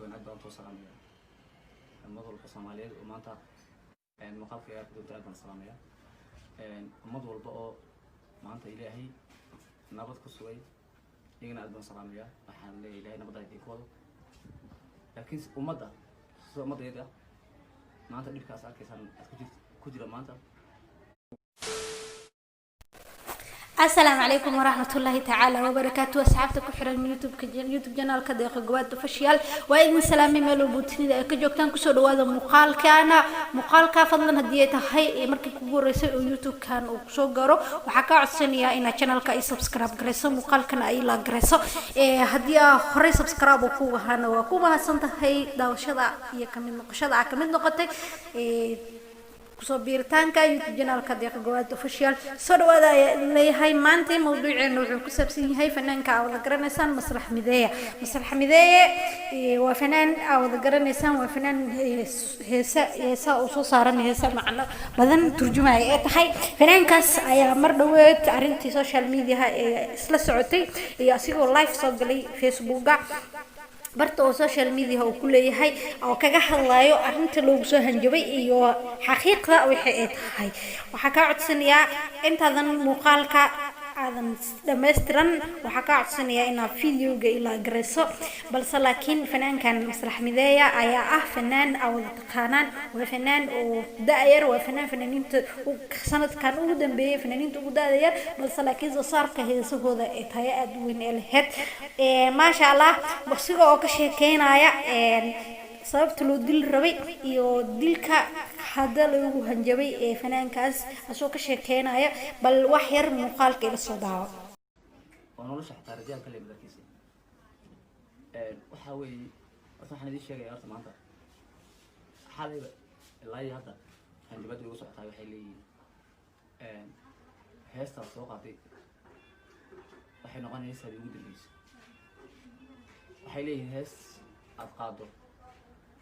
ونعد بان توصلانيا المضل الصومالية ومانتا مقالك يا بدو تعد بان صلانيا المضل بقى مانتا إلهي نبض كسوي يجينا عد بان صلانيا وحنا إلهي نبض هيدي كوال لكن ومضى سو مضى يدا مانتا اللي بكاس أكيسان كجرا مانتا. السلام عليكم ورحمة الله تعالى وبركاته. أصحابتك وحرة من يوتيوب جنال كده قوات فشيال وإذن سلامي ملو بوتني كجوكتان كسر هذا مقال كان مقال كفضلا هديته هاي مركي كبور رسول يوتيوب كان وصوغرو وحكى عصنيا إن channel كأي سبسكرايب جريسو مقال كان أي لا جريسو هدية خري سبسكرايب وكوه هنا وكوه سنت هاي داوشة يكمل نقشة كمل نقطة kusoo biiritaanka YouTube channel-ka Deeq Gowaad Official soo dhawaada leeyahay maanta mawduuceena wuxuu ku saabsan yahay fanaanka aad garanaysaan Masrax Mideeye waa fanaan aad garanaysaan waa fanaan heesa oo soo saaran heesa macna badan turjumay ee tahay fanaankaas ayaa mar dhaweed arintii social media isla socotay iyo asigoo live soo galay Facebook-ga برتو سوشيال ميديا او كليهاي او كغا hadlayo arinta loogu soo hanjabay iyo xaqiiqda wixii tahay waxa ka codsanaya intaadan muuqaalka aadan dhameystiran waxa ka codsanaya inaad fiidiyoga ila gareyso balse laakiin fanaankan Masrax Mideeye ayaa ah fanaan aad taqaanaan waa fanaan oo daayar waa fanaaniinta sanadkan ugu dambeeyay fanaaniinta ugu daayar balse laakiin soo saarka heesahooda ee tahay aad weyn ee lahayd ma sha Allah waqtiga oo ka sheekeynaya sababta loo dil rabay iyo dilka hada lagu hanjabay ee fanaankaas asoo ka sheekeynaya bal wax yar muuqaalka ila soo daawo oo nolosha xataa rajaan kale midkiisa waxa weey waxaan idin sheegay horta maanta xalayba ilaa hadda hanjabada ugu socotay waxay leeyihiin heesta soo qaatay waxay noqonaysaa ugu dambeysay waxay leeyihiin hees aad qaado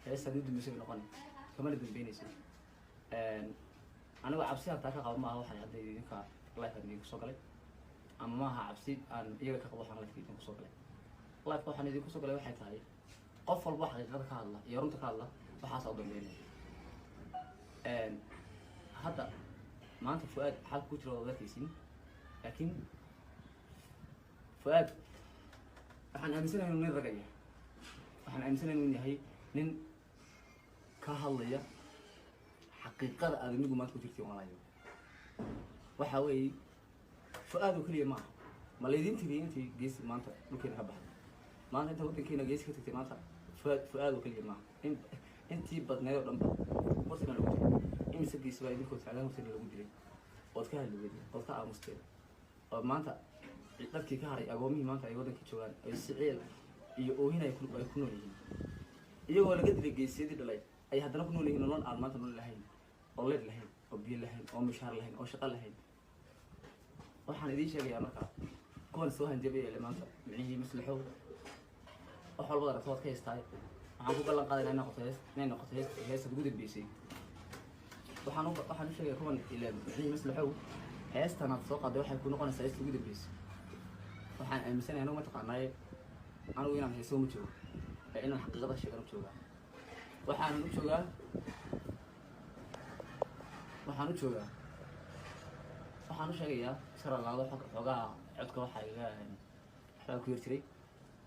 hees aad u dambeysay noqonay kama la dambeynayso aniga cabsi aan taa ka qabo maaha waxay hadda idinka live aan idinku soo galay ama maaha cabsi aan iyaga ka qabo waxaan live idinku soo galay live waxaan idinku soo galay waxay tahay qof walba xaqiiqada ka hadla iyo runta ka hadla waxaas oo dambeynay hadda maanta Fuad xal ku jiro dadkiisii laakiin Fuad waxaan aaminsanahay inuu nin ragaya waxaan aaminsanahay inuu yahay nin ka hadlaya xaqiiqada aadamigu maanta ku jirtay walaalayo waxa weey Fuad oo kaliya ma leedin tigay intii gees maanta dhulkeena ka baxay maanta inta wadankeena gees ka tagtay maanta Fuad oo kaliya intii badneeyo dhanba waqtigan lagu jiray imisa gees waa idinku taagan waqtigan lagu jiray oo ka hadlay oo ka aamusteen oo maanta dadkii ka haray agoomihii maanta ay wadanka joogaan ay sicil iyo oohin ay ku nool yihiin iyagoo laga dilay geesyadii dhalay ay haddana ku nool yihiin nolol aan maanta nool lahayn oo leed lahayn oo biyo lahayn oo mishaar lahayn oo shaqo lahayn waxaan idin sheegayaa markaa kuwan soo hanjabay ee maanta micnihii maslaxow wax walba aragtood ka heestay waxaan ku ballan qaaday inay noqoto heesta ugu dambeysay waxaan u sheegayaa kuwan ilaa micnihii maslaxow heestan aad soo qaaday waxay ku noqonaysaa heesta ugu dambeysay waxaan aaminsanahay anigu ma taqaanaay anigu inaan heeso ma joogo inaan xaqiiqada sheegan u joogaa waxaan u sheegayaa saralaado xogaa codka waxa iga xal ku yartiray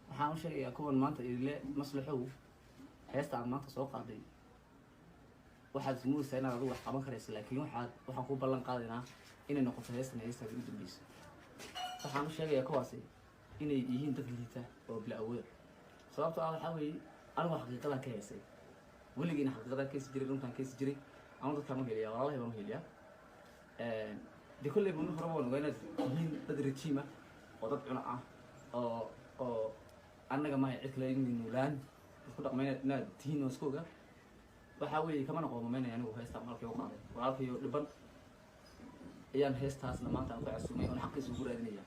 waxaan u sheegayaa kuwan maanta ile maslaxow heesta aan maanta soo qaaday waxaad ismuusay inaad adigu wax qaban karayso laakiin waxaan ku ballan qaadaynaa inay noqoto heestan heesta ugu dambeysay waxaan u sheegayaa kuwaasi inay yihiin dad liita oo bila awood sababtoo ah waxa weey anigu xaqiiqadan ka heesay weligiina xaqiiqadan ka jiray runtan ka jiray ama dadka ma heliya walaalahay ma heliya de kulli buu hore waan ogaanay yihiin dad regime oo dad cuna ah oo annaga ma cid kale inuu nuulaan isku dhaqmayna inaad tihiin oo iskooga waxa weey kama noqomayna anigu heesta markay u qaaday walaalkay dhiban ayaan heestaasna maanta aan ku casuumay oo xaqiisu ugu raadinaya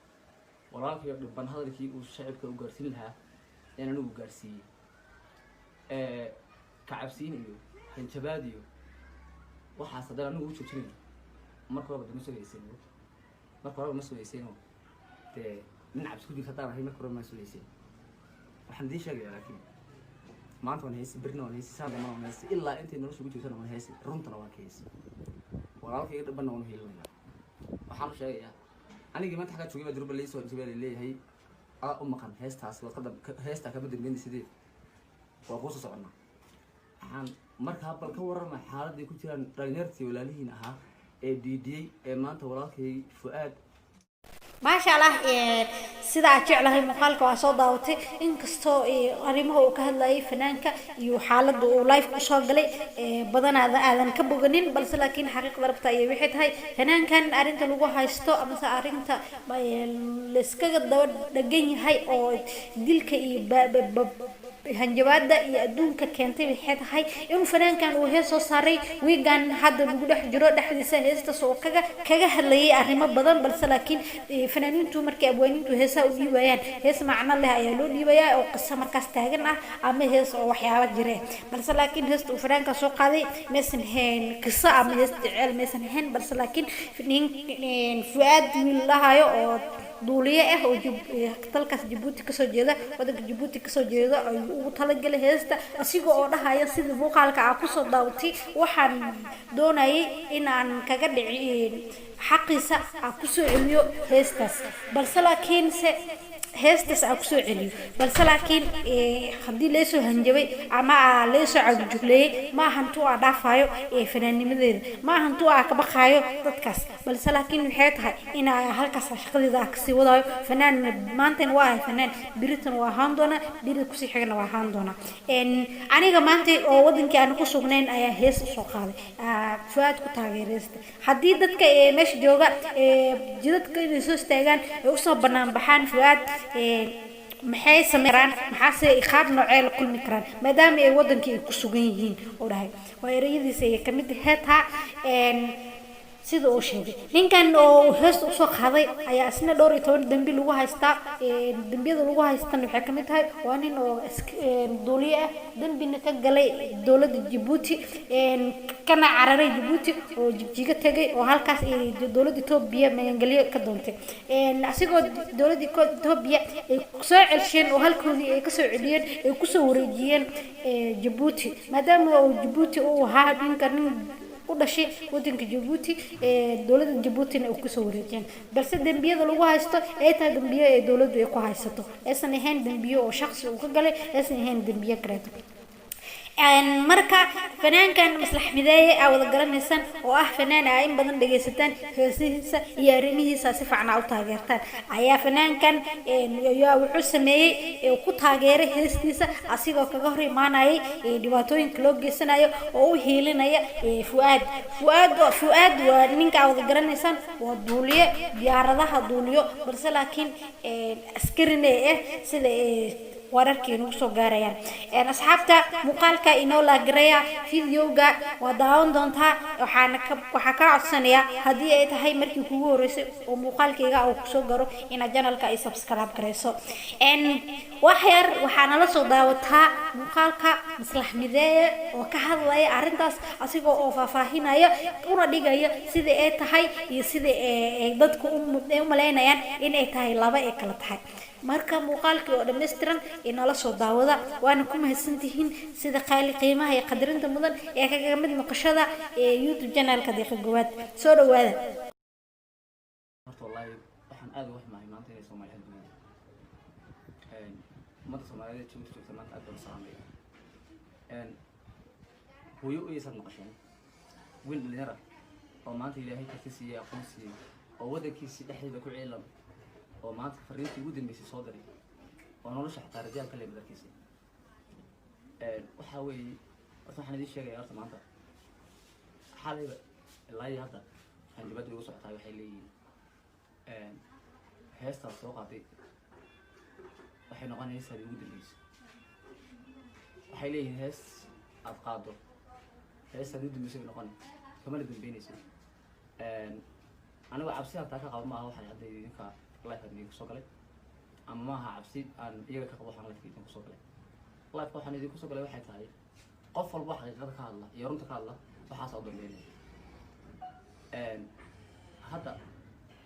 walaalkay dhiban hadalkii uu shacabka u gaarsiin lahaa inaan ugu gaarsiiyay kacabsiin iyo hanjabaad iyo waxaas hadda anigu u joojinay marka hore ma soo heyseen nin cabsi ku jirta taan ahay marka hore ma soo heyseen waxaan idin sheegayaa laakiin maanta waan heesi birna waan heesi saadana waan heesi ilaa intii nolosha ku jirtana waan heesi runtana waan ka heesi walaalkay dhabanna waan heelaya waxaan sheegayaa anigii maanta xaga joogay durba leeso jibeel leeyahay u maqan heestaas waqada heesta ka badalmeen sidii waa qoso socona waxaan markaa bal ka warrama xaaladii ku jiraan dhalinyartii walaalihiin ahaa ee diidiyay ee maanta walaalkay Fuaad ما شاء الله سيدا جعله المقالك وصودا إن كستو قريمه وكهلا فنانك يحالد ولايف وشغلي بدنا هذا كبوجنين بس لكن حقيقة ضربتها يبيحت هاي فنان كان أرنت لوجو هايستو أما أرنت لسكجة دجني هاي أو ديلك hanjabaada iyo adduunka keentay waxay tahay in fanaankan uu heeso saaray weegan hadda lagu dhex jiro dhaxdiisa heesta soo kaga hadlayay arrimo badan balse laakiin fanaaniintu markay abwaanintu heesa u dhiibayaan hees macno leh ayaa loo dhiibayaa oo qisa markaas taagan ah ama hees oo waxyaabo jireen balse laakiin heesta uu fanaanka soo qaaday meesan heen qisa ama hees jecel meesan heen balse laakiin Fuaad wiilahayo oo دولية dalkaas Djibouti ka soo jeeda wadanka Djibouti ka soo jeeda ay ugu talagalay heesta asiga oo dhahaya sidii muuqaalka ku soo daawtay waxaan doonayay in aan kaga dhicin xaqiisa ku soo celiyo heestaas balse laakiin heestas ku soo celiyo balse laakiin hadii leeso hanjabay ama leeso cagjuglay ma ahantu dhaafayo fanaanimadeeda ma ahantu ka baqayo dadkaas balse laakiin waxay tahay in halkaas shaqadeeda ka sii wadayo fanaan maantan waa fanaan biritan waa haan doona birid ku sii xigna waa haan doona aniga maanta oo wadankii aan ku sugnayn ayaa hees soo qaaday Fuaad ku taageeraysta hadii dadka meesha jooga jidadka inay soo istaagaan ay u soo banaan baxaan Fuaad maxay sameeyaan maxaase iqaab noocee la kulmi karaan maadaama ay wadankii ku sugan yihiin oo dhahay waa erayadiisa ay kamid heetaa sida uu sheegay ninkan oo hees u soo qaaday ayaa isna dhowr iyo 10 dambi lagu haystaa dambiyada lagu haystaan waxay kamid tahay waa nin oo duuliye ah dambina ka galay dawladda Djibouti kana cararay Djibouti oo jigjiga tagay oo halkaas dawladda Itoobiya magangaliyo ka doontay asigoo dawladda Itoobiya ay soo celsheen oo halkoodii ay ka soo celiyeen ay ku soo wareejiyeen Djibouti maadaama oo Djibouti uu ahaa ninkan ودشي ودنك جيبوتي دولة جيبوتي نأكسو ورجين بس دنبيه دلوقتي هايستو إيه دنبيه دولة دويكو هايستو إسنا هين دنبيه أو شخص وكجله إسنا هين دنبيه كريتو marka fanaankan maslax mideeye wada garanaysan oo fanaan ay in badan dhageystaan heesihiisa iyo arrimihiisa si fiican u taageertaan ayaa fanaankan wuxuu sameeyay ku taageeray heestiisa asigoo kaga hor imaanayay dhibaatooyinka loo geysanayo oo u heelinaya Fuaad waa ninka wada garanaysan waa duuliye diyaaradaha duuliyo balse laakiin askarine sida wararkeenu soo gaarayaan asxaabta muuqaalka inoo la gareeya fiidiyowga waa daawan doontaa waxa ka codsanayaa hadii ay tahay markii kugu horeysay oo muuqaalkayga uu soo garo in channelka ay subscribe gareyso waxyar waxaana la soo daawataa muuqaalka maslax mideeye oo ka hadlaya arintaas asigoo oo faahfaahinaya una dhigaya sida ay tahay iyo sida ay dadku u maleynayaan in ay tahay laba ay kala tahay marka muuqaalkii oo dhameystiran inala soo daawada waana ku mahadsantihiin sida qaali qiimaha iyo qadarinta mudan ee kaga mid noqoshada YouTube channelka Deeqa Gowaad soo dhawaada wallahi waxaan aad wax maahay maanta inay Soomaaliya dunida mada Soomaaliyeed joogto maanta aad u saamay hooyo iyo sad noqosheen wiil dhalinyaro oo maanta Ilaahay ka siiyay aqoonsi oo wadankiisa dhexdeeda ku ciilan oo maanta fariintii ugu dambeysay soo diray oo nolosha xataa rajaalka la badarkiisa waxa weeye waxaan idin sheegay horta maanta xalayba ilaa hadda hanjabada ugu socotay waxay leeyihiin heestaas soo qaaday waxay noqonaysaa ugu dambeysay waxay leeyihiin hees aad qaado heestaas ugu dambeysay noqon kama la dambeynayso aniga cabsi taa ka qabo ma aha waxay hadda idinka life idinku soo galay ama ma aha cabsi aan iyaga ka qabo waxaan life idinku soo galay life waxaan idinku soo galay waxay tahay qof walba xaqiiqada ka hadla iyo runta ka hadla waxaas oo dambeynaya hadda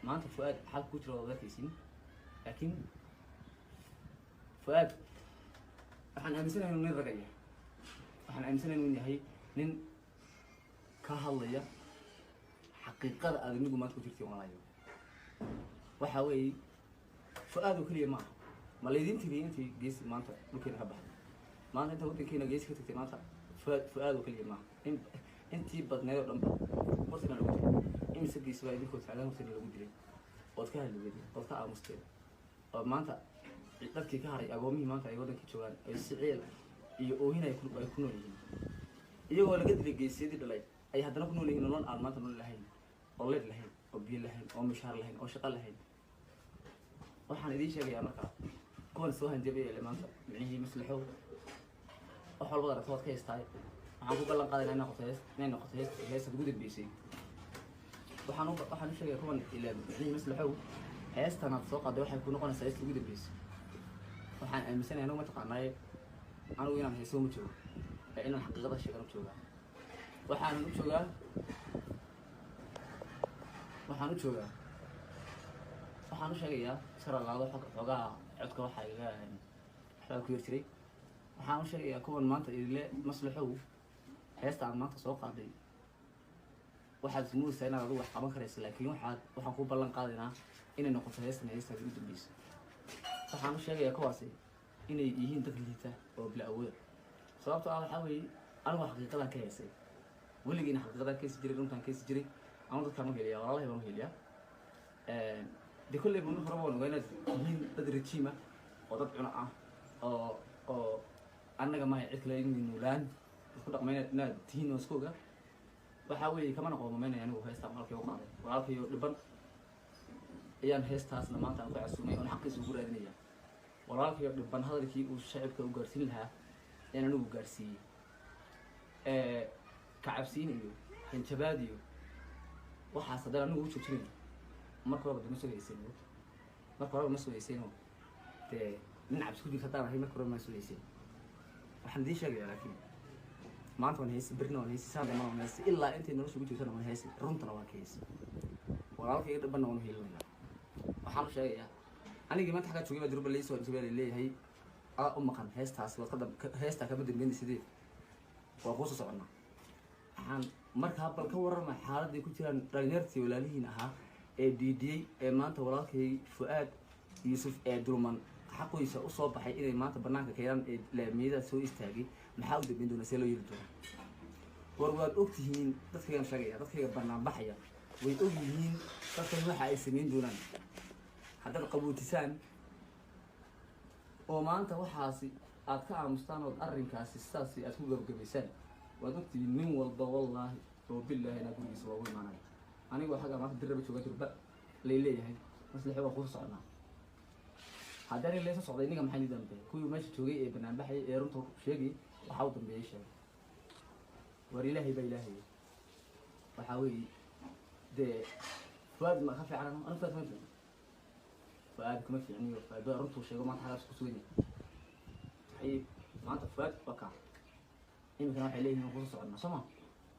maanta Fuaad xal ku jiro dadkiisii laakiin Fuaad waxaan aaminsanahay inuu nin ragaya waxaan aaminsanahay inuu yahay nin ka hadlaya xaqiiqada aad inigu maanta ku jirtay walaalayo waxa weeye fu'aad oo keliya maaha ma laydin tiriyay intii geesi maanta dhulkeena ka baxday maanta inta waddankeena geesi ka tagtay maanta fu'aad oo keliya maaha intii badneed oo dhanba hoosna lagu dilay imise geesi baa idinkoo taagan hoosna lagu dilay ood ka hadli weydeen ood ka aamusteen oo maanta dadkii ka haray agoomihii maanta ay waddankii joogaan ay si ciil iyo oohin ay ku nool yihiin iyagoo laga dilay geesiyadii dhalay ay haddana ku nool yihiin nolol aan maanta nolol lahayn oo leed lahayn oo biyo lahayn oo mishaar lahayn oo shaqo lahayn waxaan idiin sheegayaa markaa kuwan soo hanjabay maanta micnihii maslaxow wax walba aragto waad ka haystaay waxaan ku ballan qaadayna inay noqoto heesta ugu dambeysay waxaan u sheegaya kuwan micnihii maslaxow heestanaad soo qaaday waxay ku noqonaysaa heesta ugu dambeysay waxaan aaminsanahay anigu mataqaanaaye anigu inaan heeso ma joogo ee inaan xaqiiqada sheegan u joogaa waxaan u sheegayaa saralaado xoogaa codka waxaa iga waxbaa ku yar jiray waxaan u sheegayaa kuwan maanta idile maslaxow heesta aad maanta soo qaaday waxaad ismoodaysaa inaad adigu wax qaban karaysa laakiin waxaan ku ballan qaadaynaa inay noqoto heestaas ugu dambeysa waxaan u sheegayaa kuwaasi inay yihiin dad liita oo bila awooda sababto ah waxaa weeye anigu xaqiiqadan ka heesay weligiina xaqiiqadan keesi jiray runtaan keesi jiray ama dadkaan u heliyaa walaalahay baan u heliyaa de kolleyba mid horaba waan ogaa inaad yihiin dad rajiima oo dad cuno ah oo annaga mahay cid kale inay nuulaan isku dhaqmayna inaad tihiin oo iska oga waxaa weeye kamana qoomameynaya anigu heestaa walaalkay u qaaday walaalkayo dhiban ayaan heestaasna maanta aan ku casuumay oon xaqiisa ugu raadinaya walaalkayo dhiban hadalkii uu shacibka u gaarsiin lahaa ayaan anigu gaarsiiyey kacabsiin iyo hanjabaad iyo waxaas haddana anigu u joojinay marka horeba ma sugaysaynoo dee nin cabsi ku jirta haddaan ahay marka horeba ma sugaysayn waxaan idiin sheegayaa laakiin maanta waan heesi berrina waan heesi saandama waan heesi ilaa intay nolosha ugu jirtana waan heesi runtana waan ka heesi walaalka iga dhibanna waan u heelinayaa waxaan u sheegayaa anigii maanta xaggaa joogay baa durba laysoo hanjabaa leeyahay adaa u maqan heestaas heestaa kama dambeynay sidee waa kuusoo soconnaa waxaan markaa bal ka warrama xaaladday ku jiraan dhalinyartii walaalihiin ahaa ee diidiyey ee maanta walaalkay fu'aad yuusuf ee dulman xaqiisa usoo baxay inay maanta banaanka keenaan ee laamiyada soo istaagay maxaa u dambeyn doona see loo yeeli doona war waad og tihiin dadkaygan sheegaya dadkayga banaan baxaya way og yihiin dadkan waxa ay samayn doonaan haddaad qabuutisaan oo maanta waxaasi aad ka aamustaan ood arrinkaasi sidaasi aad ku gabagabaysaan waad og tihiin nin walba wallaahi oo billaahi inaa gurigiisa waa ugu imaanaya anigoo xagga maanta dirraba jooga durba lay leeyahay maslaxi waa kuusa soconaa haddana laysa socday ninga maxay ni dambeeyay kuwii meesha joogay ee banaanbaxayay ee runta sheegay waxaa u dambeeyay sheegay war ilaahay baa ilaahay waxaa weeye dee fuaad ma ka fiican anu fuaad ma fiicin fuaad kuma fiicniyo fuaad baa runtuu sheego maanta xagaas ku sugan yahay maanta fuaad waa kaa iminkana waxay leeyihiin kuusa soconaa soo ma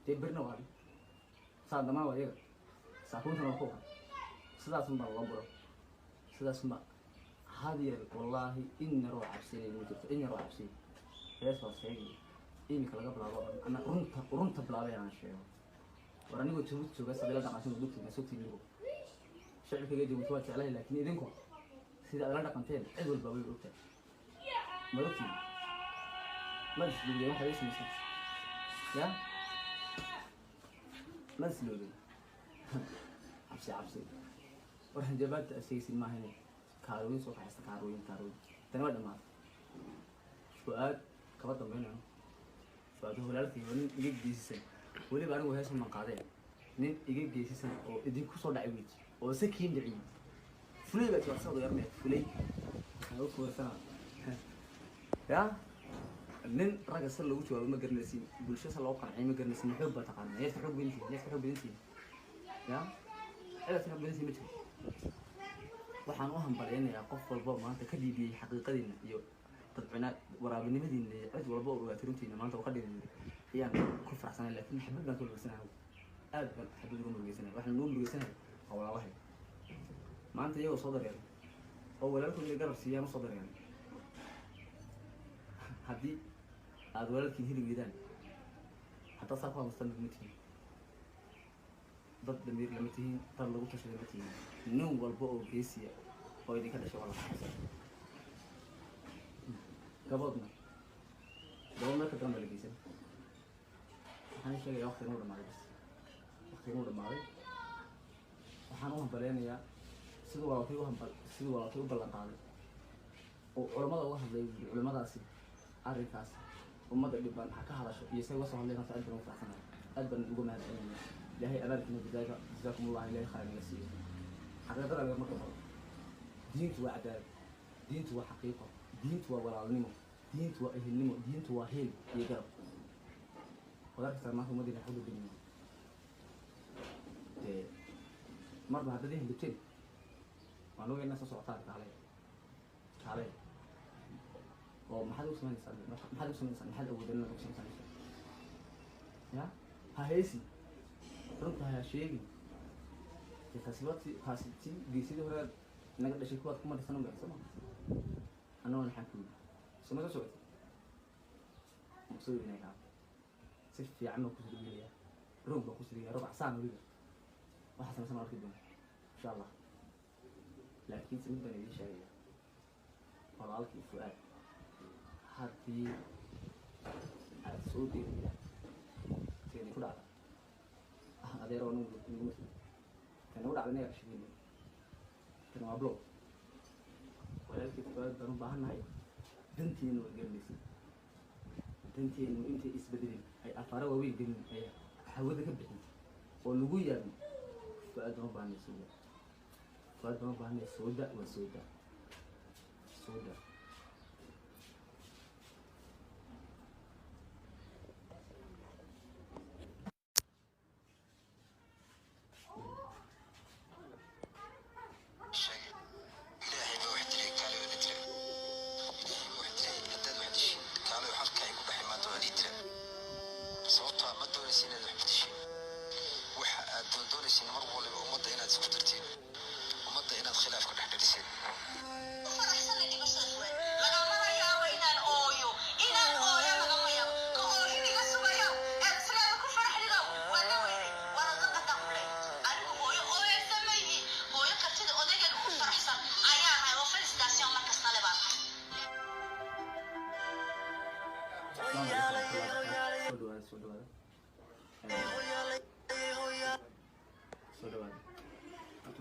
dee berna waa adi saa damaa waa iyaga saakuuntana waa kuuqa sidaasun baa loo buro sidaasunba هذه والله إن روح عبسي موجود إن روح عبسي هذا صار شيء إني كلا قبل أنا رنت بلا بيان شيء وراني قلت شو بس بلا دعم عشان بدوك مسوتي ليه شعرك يجي متواتر عليه لكن إذنكم سيدا أنا قنتين عدول بابي بروكتين مروكتين ما تسلوي ما حدش مسك يا ما تسلوي عبسي ورحن جبت أسيس ما هنا كاروين سوق حاسة كاروين تنوع دمار فؤاد كبر دمبينه فؤاد هو لالك يقولين يجيب جيسسن ولي بارو هاي سو من قاده نين يجيب جيسسن أو إدين كوسو دعويت أو سكين دعوي فلي بس وصل يا رمي فلي هو كورسنا يا نين رجع صار له وجوه ما قرنسين بالشيء صار له قنعي ما قرنسين حب تقارن يتحب بنتي يا هذا تحب بنتي متى waxaan u hambaleynayaa qof walba maanta ka dhiibiyay xaqiiqadiina iyo dadcuna waraabinimadiina cid walba oo ogaatay runtiina maanta oo ka dhigay ayaan ku faraxsanay laakiin xabad baan ku lugsanahay aad baan xabad ugu lugsanahay waxaan ugu lugsanahay oo walaalahay maanta iyagoo soo dareeray oo walaalkooda garab siiyaan soo dareeray haddii aad walaalkiin heli weydaan hadda saa ku hamustan lama tihiin dad damiir lama tihiin dad lagu tashada lama tihiin nin walba oo geesiya oo idinka dhashay waa la xasan gaboodna gabood marka dambe la geysan waxaan sheegayaa waqti inuu dhamaaday bas waqti inuu dhamaaday waxaan u hambaleynayaa siduu walaalkay u ballan qaaday oo culamada uga hadlay culamadaasi arrinkaas ummadda dhibban ha ka hadasho iyo say uga soo hadleen horta aad baan ugu faraxsanahay aad baan uga mahadcelinaya ilaahay abaalkiina bidaaga jazaakumullah ilaahay khayr naga siiyo xaqiiqada lagama ka qabo diintu waa cadaalad diintu waa xaqiiqo diintu waa walaalnimo diintu waa ehelnimo diintu waa heel iyo garab wadarkasta maanta ummaddiina waxu dhadhamin marba haddaad hindibteen waan oga inaa soo socotaan kaalay oo maxaad ugu samaynaysaa maxaad awoodeen inaad ugu samaynaysaa ya ha heesi runta ha sheegin taasi geesidii hore naga dhashay kuwaad kuma dhisan unbay soo ma anna waan maxaan ku yidhi soo ma soo socotay maqsuud inay kaa si fiican baan kusoo dhaweynaya roog baan kusoo dhaweynaya roog casaan weliba waxaa samaysan arki doona insha allah laakiin se mid baan idiin sheegaya walaalkii fu'aad haddii aad soo deebiya seeni ku dhacda adeero nugu masla kan nagu dhacda inaga ashigeyna kan waa blow walaalkii fu'aad baan u baahannahay danteenu waa garanaysa danteenu intay isbedelin ay afaara waaweyn gelin ay hawada ka bixin oo lagu yaabin fu'aad baan u baahanay sooda fu'aad baan u baahanay sooda waa sooda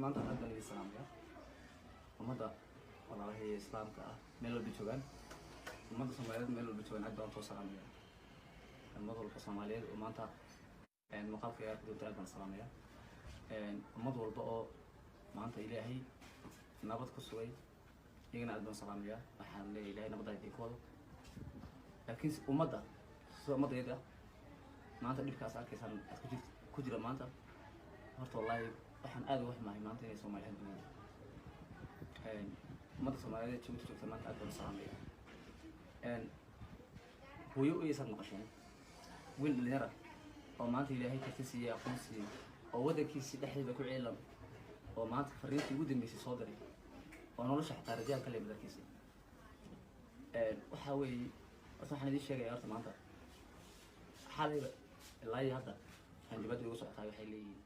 maanta aad baan idin salaamaya ummadda walaalahay islaamka ah meel walba joogaan ummadda soomaaliyeed meel walba joogaan aad baan soo salaamaya ummad walba soomaaliyeed oo maanta muuqaalka ayaa ku jirta aad baan salaamaya ummad walba oo maanta ilaahay nabad ku sugay iyagana aad baan salaamaya waxaan leeyahay ilaahay nabadda idinku wado laakiin ummadda sida ummaddeeda maanta dhibkaas arkaysaan aad ku jira maanta horta wallaahi waxaan aad uga xumahay maanta inay Soomaaliyeed yihiin ummadda Soomaaliyeed joogta maanta aad baan salaamaya hooyo aysan maqasheen wiil dhalinyaro oo maanta ilaahay karti siiyay aqoon siiyay oo wadankiisa dhexdeeda ku ciilan oo maanta fariintii ugu dambeysay soo diray oo nolosha xataa rajaa kale badarkiisa waxa weeye waxaan idin sheegayaa horta maanta xalayba ilaa hadda aan dibadda ugu socotaa waxay leeyihiin